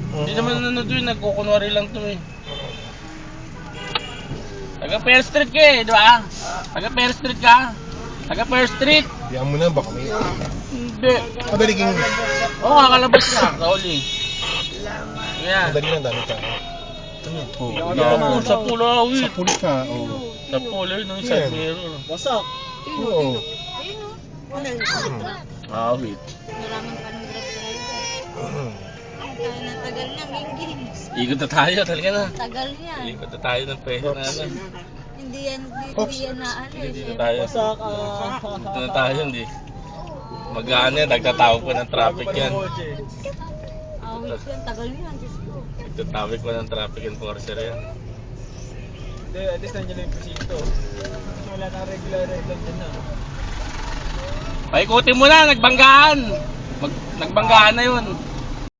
Hindi naman ano to eh, nagkukunwari lang to eh. Taga Fair Street ka eh, di ba? Taga Fair Street ka? Taga Fair Street? Diyan mo na, baka may... Hindi. Madaliging... Oo, kakalabas na, kauli. Yan. Madali na, dami ka. Oo, sa pulo, Sa puli ka, oo. Sa pulo, no, sa Yan. mirror. Wasak. Oo. Ah, wait. Maraming panong grab driver. Tayo na tagal niya, Minggin. Ikot na tayo, talaga na. Tagal niya. Ikot na tayo ng pwede na ano. Hindi yan na ano eh. Dito tayo. Wasak. Dito na tayo, hindi. Mag-ano yan, nagtatawag pa ng traffic yan. Awit yan, tagal niya. Diyos ko. Nagtatawag pa ng traffic enforcer yan. Hindi, at least nandiyan na yung presinto. Wala na regular dyan na. Paikutin mo na, nagbanggaan! Nagbanggaan na yun.